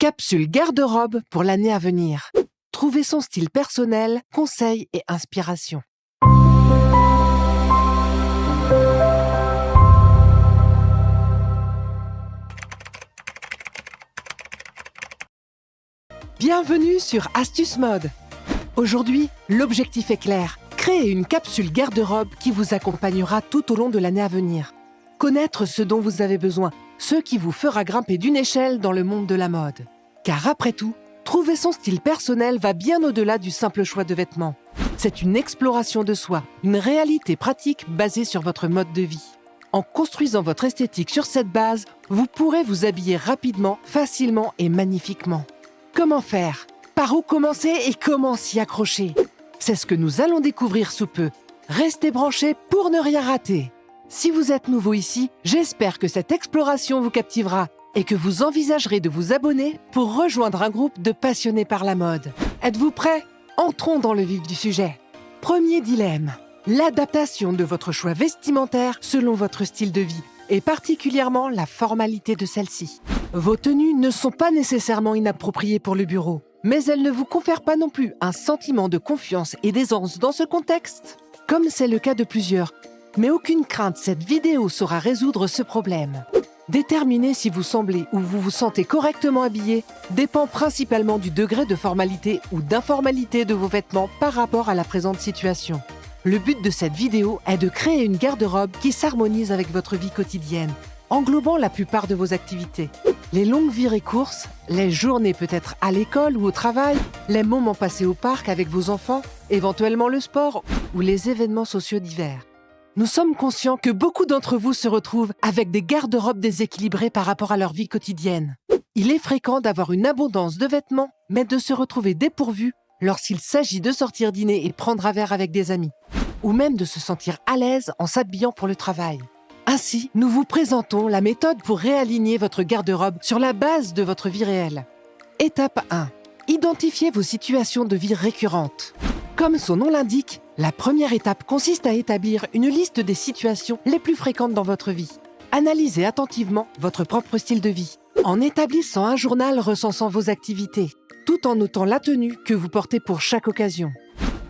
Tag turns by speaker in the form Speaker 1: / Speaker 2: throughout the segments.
Speaker 1: Capsule garde-robe pour l'année à venir. Trouvez son style personnel, conseils et inspiration. Bienvenue sur Astuce Mode. Aujourd'hui, l'objectif est clair. Créer une capsule garde-robe qui vous accompagnera tout au long de l'année à venir. Connaître ce dont vous avez besoin, ce qui vous fera grimper d'une échelle dans le monde de la mode. Car après tout, trouver son style personnel va bien au-delà du simple choix de vêtements. C'est une exploration de soi, une réalité pratique basée sur votre mode de vie. En construisant votre esthétique sur cette base, vous pourrez vous habiller rapidement, facilement et magnifiquement. Comment faire ? Par où commencer et comment s'y accrocher ? C'est ce que nous allons découvrir sous peu. Restez branchés pour ne rien rater. Si vous êtes nouveau ici, j'espère que cette exploration vous captivera et que vous envisagerez de vous abonner pour rejoindre un groupe de passionnés par la mode. Êtes-vous prêts ? Entrons dans le vif du sujet. Premier dilemme, l'adaptation de votre choix vestimentaire selon votre style de vie et particulièrement la formalité de celle-ci. Vos tenues ne sont pas nécessairement inappropriées pour le bureau, mais elles ne vous confèrent pas non plus un sentiment de confiance et d'aisance dans ce contexte, comme c'est le cas de plusieurs. Mais aucune crainte, cette vidéo saura résoudre ce problème. Déterminer si vous semblez ou vous vous sentez correctement habillé dépend principalement du degré de formalité ou d'informalité de vos vêtements par rapport à la présente situation. Le but de cette vidéo est de créer une garde-robe qui s'harmonise avec votre vie quotidienne, englobant la plupart de vos activités. Les longues virées courses, les journées peut-être à l'école ou au travail, les moments passés au parc avec vos enfants, éventuellement le sport ou les événements sociaux divers. Nous sommes conscients que beaucoup d'entre vous se retrouvent avec des garde-robes déséquilibrées par rapport à leur vie quotidienne. Il est fréquent d'avoir une abondance de vêtements, mais de se retrouver dépourvu lorsqu'il s'agit de sortir dîner et prendre un verre avec des amis, ou même de se sentir à l'aise en s'habillant pour le travail. Ainsi, nous vous présentons la méthode pour réaligner votre garde-robe sur la base de votre vie réelle. Étape 1. Identifiez vos situations de vie récurrentes. Comme son nom l'indique, la première étape consiste à établir une liste des situations les plus fréquentes dans votre vie. Analysez attentivement votre propre style de vie, en établissant un journal recensant vos activités, tout en notant la tenue que vous portez pour chaque occasion.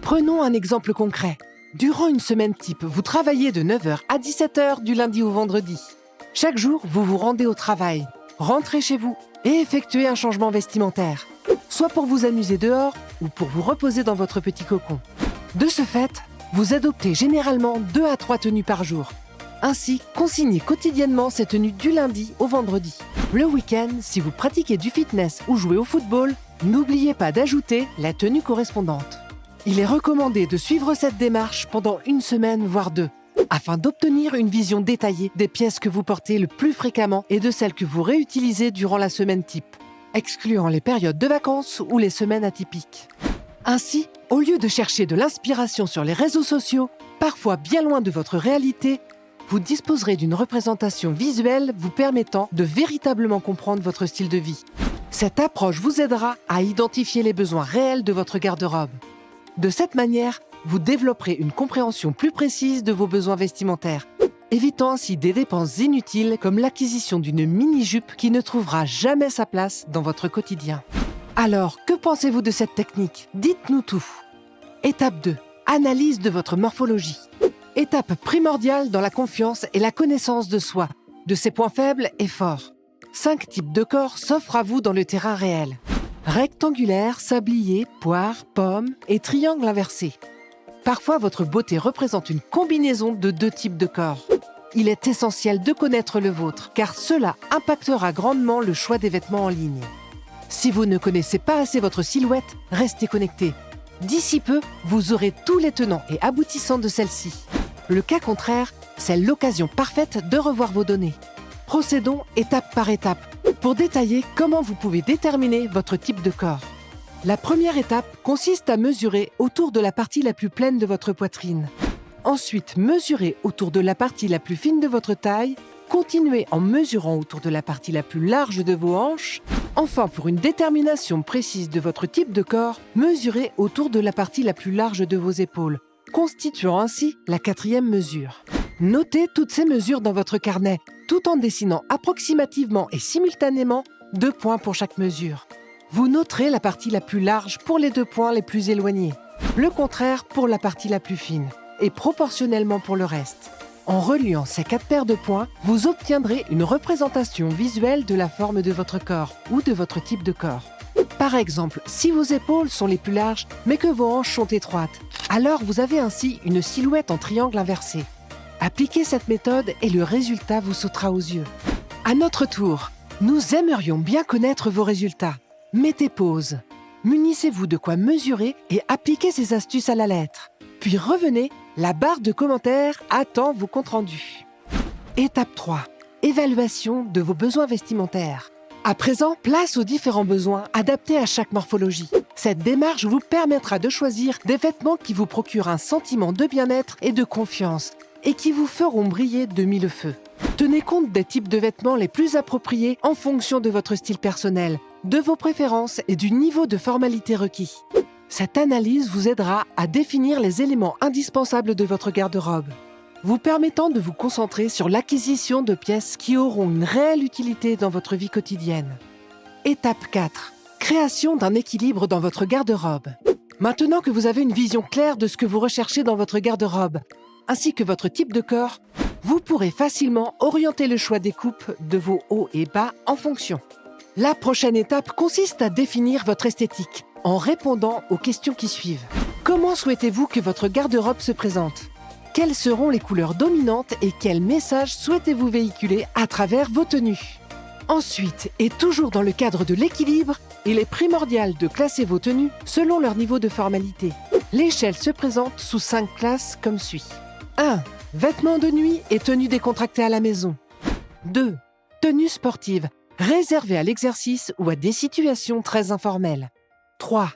Speaker 1: Prenons un exemple concret. Durant une semaine type, vous travaillez de 9h à 17h du lundi au vendredi. Chaque jour, vous vous rendez au travail, rentrez chez vous et effectuez un changement vestimentaire, soit pour vous amuser dehors ou pour vous reposer dans votre petit cocon. De ce fait, vous adoptez généralement 2 à 3 tenues par jour. Ainsi, consignez quotidiennement ces tenues du lundi au vendredi. Le week-end, si vous pratiquez du fitness ou jouez au football, n'oubliez pas d'ajouter la tenue correspondante. Il est recommandé de suivre cette démarche pendant une semaine, voire 2, afin d'obtenir une vision détaillée des pièces que vous portez le plus fréquemment et de celles que vous réutilisez durant la semaine type, excluant les périodes de vacances ou les semaines atypiques. Ainsi, au lieu de chercher de l'inspiration sur les réseaux sociaux, parfois bien loin de votre réalité, vous disposerez d'une représentation visuelle vous permettant de véritablement comprendre votre style de vie. Cette approche vous aidera à identifier les besoins réels de votre garde-robe. De cette manière, vous développerez une compréhension plus précise de vos besoins vestimentaires, évitant ainsi des dépenses inutiles comme l'acquisition d'une mini-jupe qui ne trouvera jamais sa place dans votre quotidien. Alors, que pensez-vous de cette technique ? Dites-nous tout. Étape 2. Analyse de votre morphologie. Étape primordiale dans la confiance et la connaissance de soi, de ses points faibles et forts. 5 types de corps s'offrent à vous dans le terrain réel. Rectangulaire, sablier, poire, pomme et triangle inversé. Parfois, votre beauté représente une combinaison de 2 types de corps. Il est essentiel de connaître le vôtre, car cela impactera grandement le choix des vêtements en ligne. Si vous ne connaissez pas assez votre silhouette, restez connecté. D'ici peu, vous aurez tous les tenants et aboutissants de celle-ci. Le cas contraire, c'est l'occasion parfaite de revoir vos données. Procédons étape par étape pour détailler comment vous pouvez déterminer votre type de corps. La première étape consiste à mesurer autour de la partie la plus pleine de votre poitrine. Ensuite, mesurez autour de la partie la plus fine de votre taille. Continuez en mesurant autour de la partie la plus large de vos hanches. Enfin, pour une détermination précise de votre type de corps, mesurez autour de la partie la plus large de vos épaules, constituant ainsi la 4e mesure. Notez toutes ces mesures dans votre carnet, tout en dessinant approximativement et simultanément 2 points pour chaque mesure. Vous noterez la partie la plus large pour les 2 points les plus éloignés, le contraire pour la partie la plus fine, et proportionnellement pour le reste. En reliant ces 4 paires de points, vous obtiendrez une représentation visuelle de la forme de votre corps ou de votre type de corps. Par exemple, si vos épaules sont les plus larges mais que vos hanches sont étroites, alors vous avez ainsi une silhouette en triangle inversé. Appliquez cette méthode et le résultat vous sautera aux yeux. À notre tour, nous aimerions bien connaître vos résultats. Mettez pause. Munissez-vous de quoi mesurer et appliquez ces astuces à la lettre. Puis revenez, la barre de commentaires attend vos comptes rendus. Étape 3. Évaluation de vos besoins vestimentaires. À présent, place aux différents besoins adaptés à chaque morphologie. Cette démarche vous permettra de choisir des vêtements qui vous procurent un sentiment de bien-être et de confiance et qui vous feront briller de mille feux. Tenez compte des types de vêtements les plus appropriés en fonction de votre style personnel, de vos préférences et du niveau de formalité requis. Cette analyse vous aidera à définir les éléments indispensables de votre garde-robe, vous permettant de vous concentrer sur l'acquisition de pièces qui auront une réelle utilité dans votre vie quotidienne. Étape 4. Création d'un équilibre dans votre garde-robe. Maintenant que vous avez une vision claire de ce que vous recherchez dans votre garde-robe, ainsi que votre type de corps, vous pourrez facilement orienter le choix des coupes de vos hauts et bas en fonction. La prochaine étape consiste à définir votre esthétique en répondant aux questions qui suivent. Comment souhaitez-vous que votre garde-robe se présente ? Quelles seront les couleurs dominantes et quels messages souhaitez-vous véhiculer à travers vos tenues ? Ensuite, et toujours dans le cadre de l'équilibre, il est primordial de classer vos tenues selon leur niveau de formalité. L'échelle se présente sous 5 classes comme suit. 1. Vêtements de nuit et tenues décontractées à la maison. 2. Tenues sportives, réservées à l'exercice ou à des situations très informelles. 3.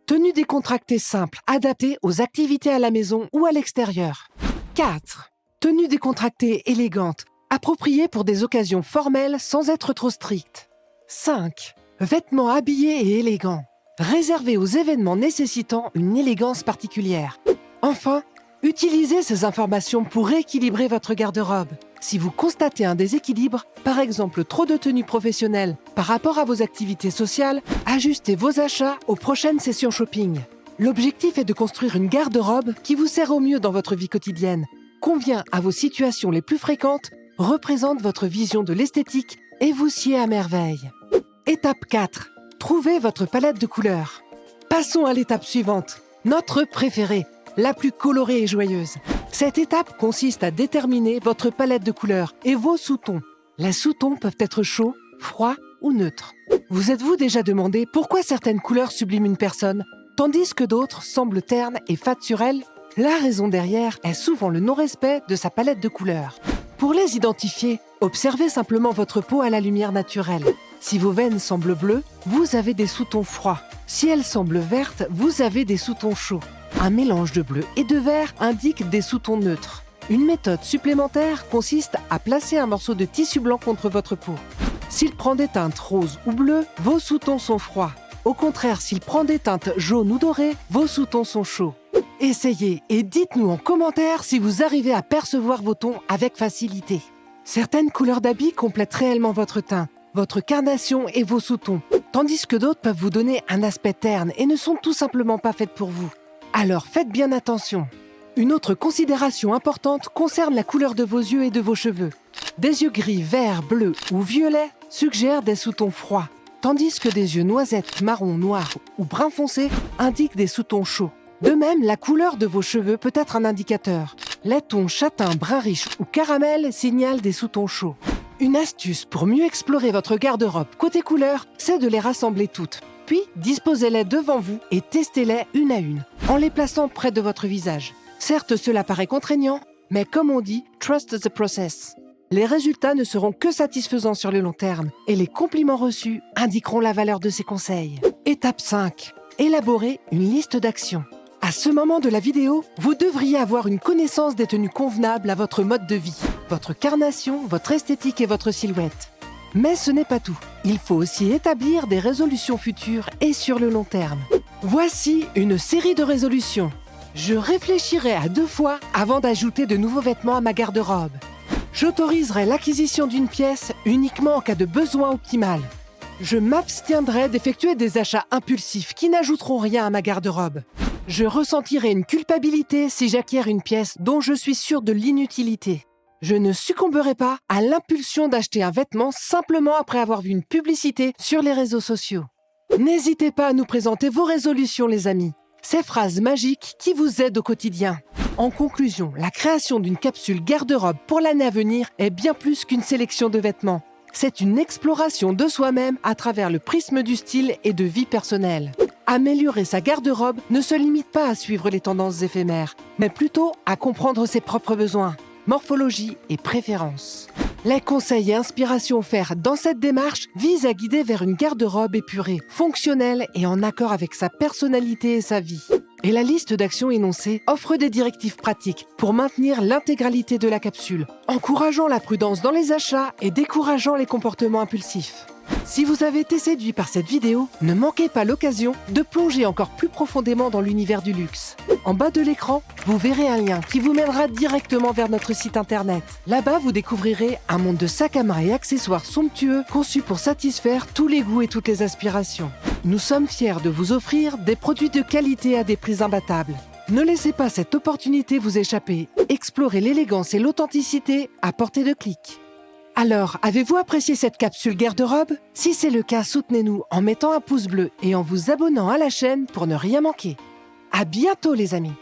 Speaker 1: Tenues décontractées simples, adaptées aux activités à la maison ou à l'extérieur. 4. Tenues décontractées élégantes, appropriées pour des occasions formelles sans être trop strictes. 5. Vêtements habillés et élégants, réservés aux événements nécessitant une élégance particulière. Enfin, utilisez ces informations pour rééquilibrer votre garde-robe. Si vous constatez un déséquilibre, par exemple trop de tenues professionnelles par rapport à vos activités sociales, ajustez vos achats aux prochaines sessions shopping. L'objectif est de construire une garde-robe qui vous sert au mieux dans votre vie quotidienne, convient à vos situations les plus fréquentes, représente votre vision de l'esthétique et vous sied à merveille. Étape 4. Trouvez votre palette de couleurs. Passons à l'étape suivante, notre préférée, la plus colorée et joyeuse. Cette étape consiste à déterminer votre palette de couleurs et vos sous-tons. Les sous-tons peuvent être chauds, froids ou neutres. Vous êtes-vous déjà demandé pourquoi certaines couleurs subliment une personne, tandis que d'autres semblent ternes et fades sur elle ? La raison derrière est souvent le non-respect de sa palette de couleurs. Pour les identifier, observez simplement votre peau à la lumière naturelle. Si vos veines semblent bleues, vous avez des sous-tons froids. Si elles semblent vertes, vous avez des sous-tons chauds. Un mélange de bleu et de vert indique des sous-tons neutres. Une méthode supplémentaire consiste à placer un morceau de tissu blanc contre votre peau. S'il prend des teintes roses ou bleues, vos sous-tons sont froids. Au contraire, s'il prend des teintes jaunes ou dorées, vos sous-tons sont chauds. Essayez et dites-nous en commentaire si vous arrivez à percevoir vos tons avec facilité. Certaines couleurs d'habits complètent réellement votre teint, votre carnation et vos sous-tons, tandis que d'autres peuvent vous donner un aspect terne et ne sont tout simplement pas faites pour vous. Alors faites bien attention. Une autre considération importante concerne la couleur de vos yeux et de vos cheveux. Des yeux gris, verts, bleus ou violets suggèrent des sous-tons froids, tandis que des yeux noisettes, marron, noir ou brun foncé indiquent des sous-tons chauds. De même, la couleur de vos cheveux peut être un indicateur. Les tons châtain, brun riche ou caramel signalent des sous-tons chauds. Une astuce pour mieux explorer votre garde-robe côté couleur, c'est de les rassembler toutes. Puis, disposez-les devant vous et testez-les une à une, en les plaçant près de votre visage. Certes, cela paraît contraignant, mais comme on dit, trust the process. Les résultats ne seront que satisfaisants sur le long terme et les compliments reçus indiqueront la valeur de ces conseils. Étape 5. Élaborer une liste d'actions. À ce moment de la vidéo, vous devriez avoir une connaissance des tenues convenables à votre mode de vie, votre carnation, votre esthétique et votre silhouette. Mais ce n'est pas tout. Il faut aussi établir des résolutions futures et sur le long terme. Voici une série de résolutions. Je réfléchirai à 2 fois avant d'ajouter de nouveaux vêtements à ma garde-robe. J'autoriserai l'acquisition d'une pièce uniquement en cas de besoin optimal. Je m'abstiendrai d'effectuer des achats impulsifs qui n'ajouteront rien à ma garde-robe. Je ressentirai une culpabilité si j'acquiers une pièce dont je suis sûre de l'inutilité. Je ne succomberai pas à l'impulsion d'acheter un vêtement simplement après avoir vu une publicité sur les réseaux sociaux. N'hésitez pas à nous présenter vos résolutions, les amis. Ces phrases magiques qui vous aident au quotidien. En conclusion, la création d'une capsule garde-robe pour l'année à venir est bien plus qu'une sélection de vêtements. C'est une exploration de soi-même à travers le prisme du style et de vie personnelle. Améliorer sa garde-robe ne se limite pas à suivre les tendances éphémères, mais plutôt à comprendre ses propres besoins, morphologie et préférences. Les conseils et inspirations offerts dans cette démarche visent à guider vers une garde-robe épurée, fonctionnelle et en accord avec sa personnalité et sa vie. Et la liste d'actions énoncées offre des directives pratiques pour maintenir l'intégralité de la capsule, encourageant la prudence dans les achats et décourageant les comportements impulsifs. Si vous avez été séduit par cette vidéo, ne manquez pas l'occasion de plonger encore plus profondément dans l'univers du luxe. En bas de l'écran, vous verrez un lien qui vous mènera directement vers notre site internet. Là-bas, vous découvrirez un monde de sacs à main et accessoires somptueux conçus pour satisfaire tous les goûts et toutes les aspirations. Nous sommes fiers de vous offrir des produits de qualité à des prix imbattables. Ne laissez pas cette opportunité vous échapper. Explorez l'élégance et l'authenticité à portée de clic. Alors, avez-vous apprécié cette capsule garde-robe? Si c'est le cas, soutenez-nous en mettant un pouce bleu et en vous abonnant à la chaîne pour ne rien manquer. À bientôt les amis!